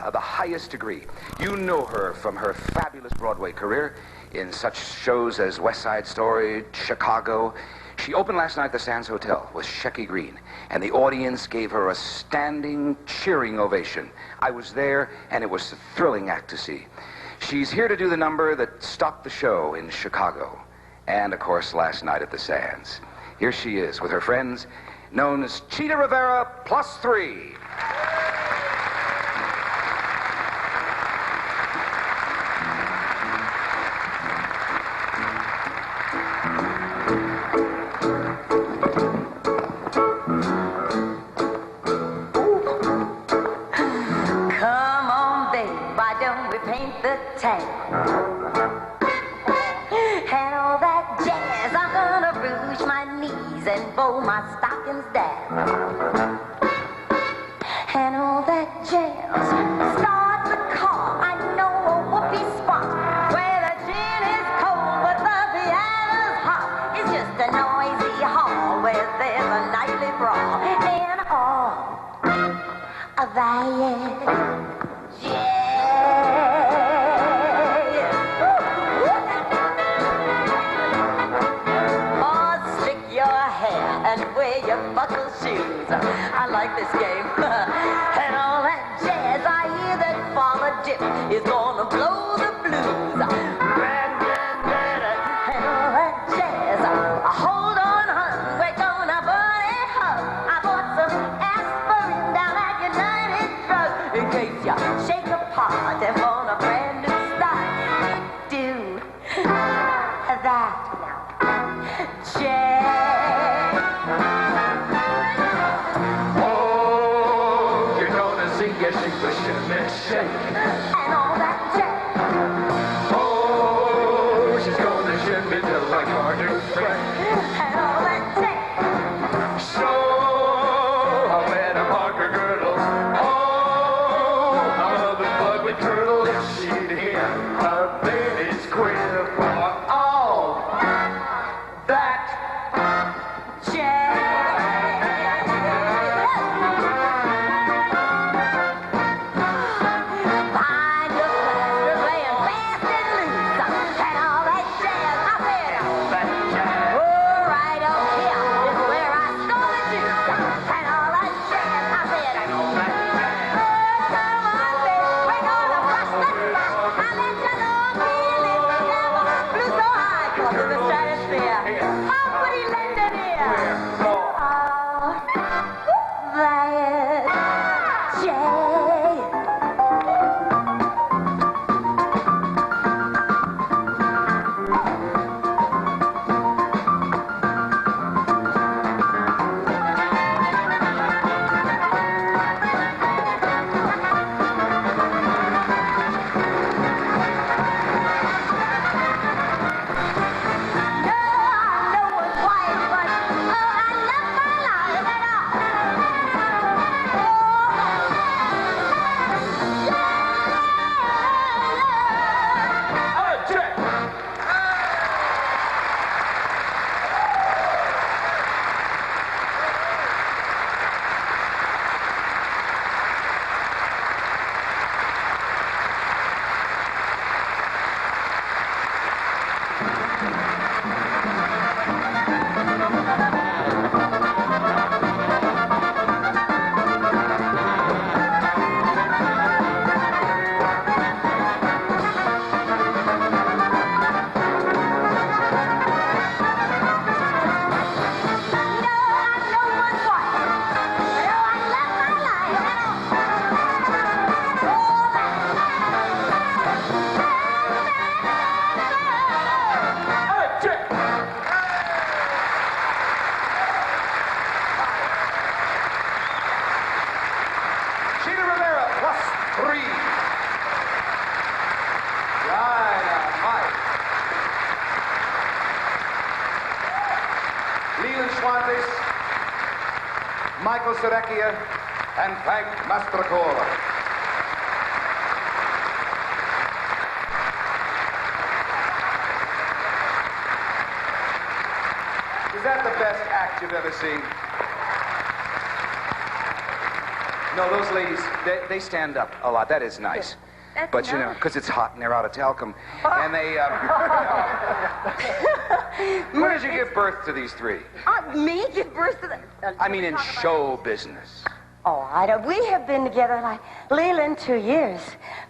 of the highest degree. You know her from her fabulous Broadway career in such shows as West Side Story, Chicago. She opened last night at the Sands Hotel with Shecky Greene, and the audience gave her a standing, cheering ovation. I was there, and it was a thrilling act to see. She's here to do the number that stopped the show in Chicago, and, of course, last night at the Sands. Here she is with her friends, known as Chita Rivera plus 3. And all that jazz, I'm gonna rouge my knees and bow my stockings down. And all that jazz, start the car, I know a whoopee spot where the gin is cold but the piano's hot. It's just a noisy hall where there's a nightly brawl. And all of that jazz. Buckle shoes. I like this game. And all that jazz, I hear that Father Dip is gonna blow the blues. And all that jazz, hold on, hun, we're gonna burn it hug. I bought some aspirin down at United Drug in case you shake apart and want a brand new style. Do that jazz. And all that jazz. Oh, she's gonna shimmy till like Carter Frank. And all that jazz. So I met a Parker girdle. Oh, my mother's blood would curdle if she'd hear her baby's queer for all that jazz. Leland Schwantes, Srbecchia, and Frank Mastrocola. Is that the best act you've ever seen? No, those ladies, they stand up a lot. That is nice. That's But, you know, nice. because it's hot and they're out of talcum. And they, when did you give birth to these three? Me give birth to them? I mean, in show business. Oh, I don't. We have been together, like, Leland, 2 years.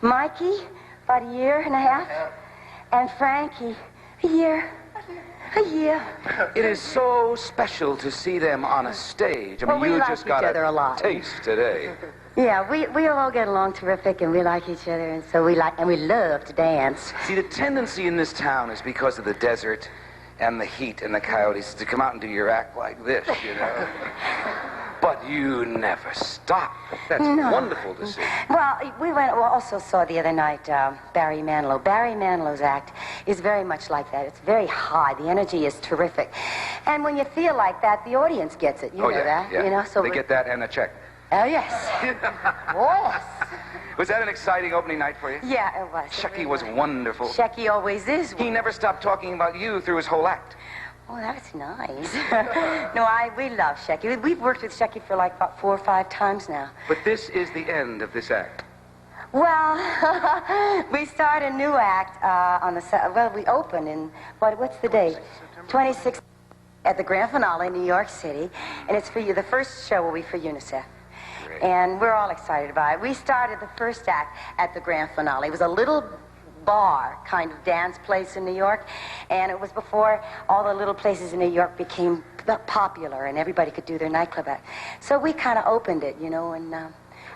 Mikey, about a year and a half. And Frankie, a year. A year. It is so special to see them on a stage. I mean, Well, we you like just each got other a lot. taste today. Yeah, we all get along terrific, and we like each other, and so we love to dance. See, the tendency in this town is because of the desert and the heat and the coyotes to come out and do your act like this, you know. But you never stop. That's wonderful to see. Well, we also saw the other night Barry Manilow. Barry Manilow's act is very much like that. It's very high. The energy is terrific. And when you feel like that, the audience gets it. You know that? Yeah. You know, so they get that and a check. Oh, yes. Yes. Was that an exciting opening night for you? Yeah, it was. Shecky was wonderful. Shecky always is. He never stopped talking about you through his whole act. Oh, that's nice. No, we love Shecky. We've worked with Shecky for like about 4 or 5 times now. But this is the end of this act. Well, we start a new act on the... we open in... What's the date? 26th at the grand finale in New York City. And it's for you. The first show will be for UNICEF. Great. And we're all excited about it. We started the first act at the grand finale. It was a little bar kind of dance place in New York, and it was before all the little places in New York became popular and everybody could do their nightclub act. So we kind of opened it, you know, and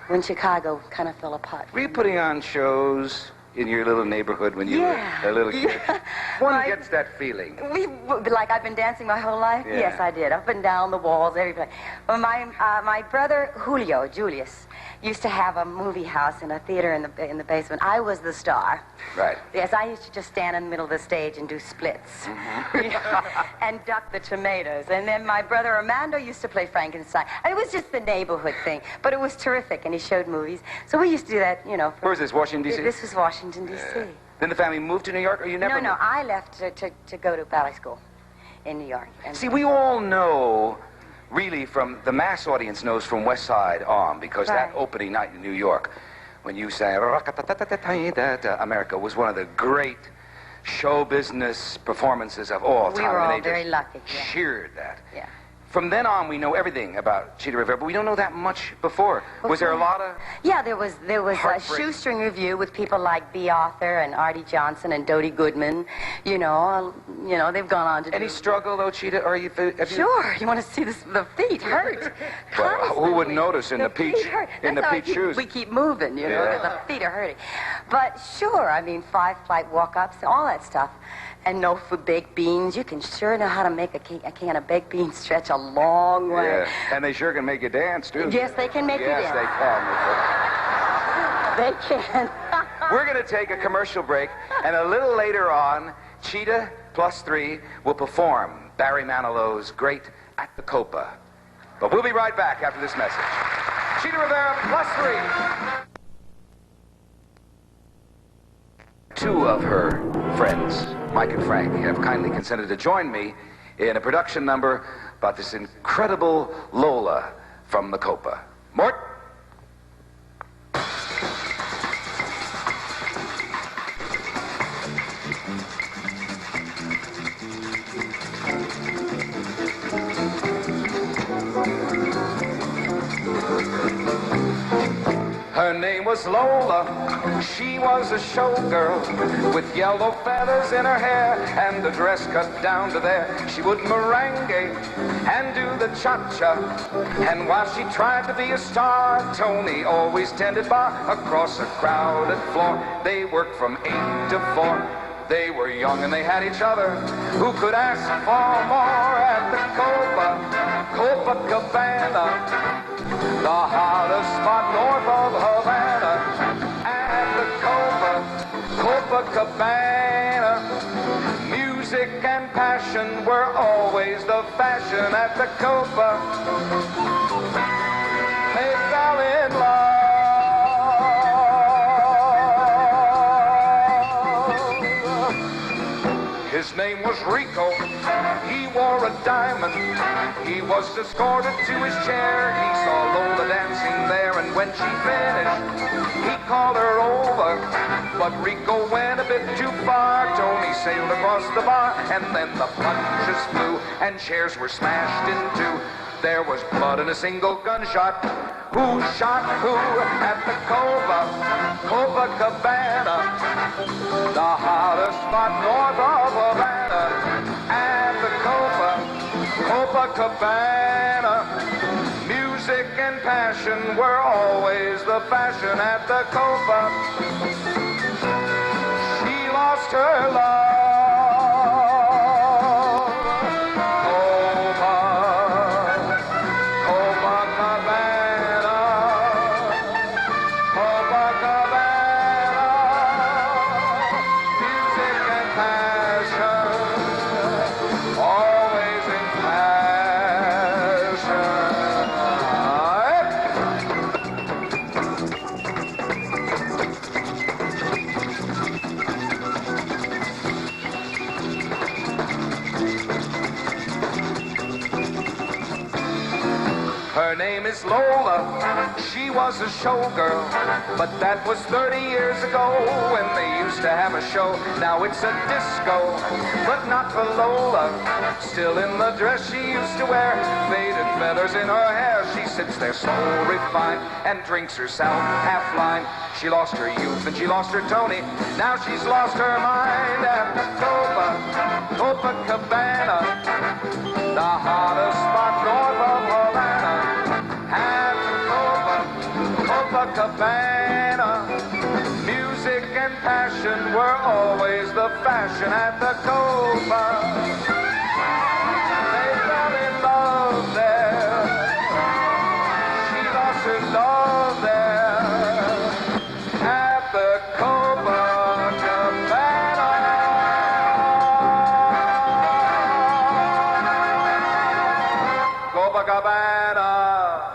when Chicago kind of fell apart. Were you putting on shows in your little neighborhood when you were a little kid? Yeah. One gets that feeling. Like I've been dancing my whole life? Yeah. Yes, I did. Up and down the walls, everybody. Well, my brother Julius, used to have a movie house and a theater in the basement. I was the star. Right. Yes, I used to just stand in the middle of the stage and do splits. And duck the tomatoes. And then my brother Armando used to play Frankenstein. It was just the neighborhood thing, but it was terrific, and he showed movies. So we used to do that, you know. Where was this, Washington, D.C.? This was Washington, D.C. Then the family moved to New York, or you never No, moved? I left to go to ballet school in New York. And See, we all know, really, from the mass audience knows from West Side on, because that opening night in New York, when you sang America, was one of the great show business performances of all time. We were And all they very just lucky. Yeah. cheered that. Yeah. From then on, we know everything about Chita Rivera, but we don't know that much before. Was there a lot of... Yeah, there was a Heartbreak. shoestring review with people like B. Arthur and Artie Johnson and Dodie Goodman. You know, they've gone on to Any do... struggle, though, Chita? Or Sure, you want to see the feet hurt. Well, who would notice in the feet peach hurt. in the That's how peach shoes? We keep moving, you know, Yeah. because the feet are hurting. But sure, I mean, 5-flight walk-ups, all that stuff. And no for baked beans. You can sure know how to make a can of baked beans stretch a long way. Yeah, and they sure can make you dance, too. Yes, they can make you Yes, dance. they can. They can. We're going to take a commercial break, and a little later on, Chita plus 3 will perform Barry Manilow's great At the Copa. But we'll be right back after this message. Chita Rivera plus 3. 2 of her friends, Mike and Frank, have kindly consented to join me in a production number about this incredible Lola from the Copa. Mort? Her name was Lola. She was a showgirl with yellow feathers in her hair and the dress cut down to there. She would merengue and do the cha-cha. And while she tried to be a star, Tony always tended bar across a crowded floor. They worked from 8 to 4. They were young and they had each other. Who could ask for more at the Copacabana? The hottest spot north of Havana. At the Copacabana. Music and passion were always the fashion at the Copa. They fell in love. His name was Rico. He wore a diamond. He was escorted to his chair. He saw Lola dancing there, and when she finished, he called her over. But Rico went a bit too far. Tony sailed across the bar, and then the punches flew, and chairs were smashed in two. There was blood and a single gunshot. Who shot who at the Copacabana, the hottest spot north of Havana? At the Copacabana, music and passion were always the fashion at the Copa. She lost her love. Her name is Lola, she was a showgirl, but that was 30 years ago when they used to have a show. Now it's a disco, but not for Lola. Still in the dress she used to wear, faded feathers in her hair. She sits there so refined and drinks herself half blind. She lost her youth and she lost her Tony, now she's lost her mind. At the Copacabana, the hottest spot north of Havana. At the Copacabana, music and passion were always the fashion at the Copa. They fell in love there. She lost her love there. At the Copacabana. Copacabana.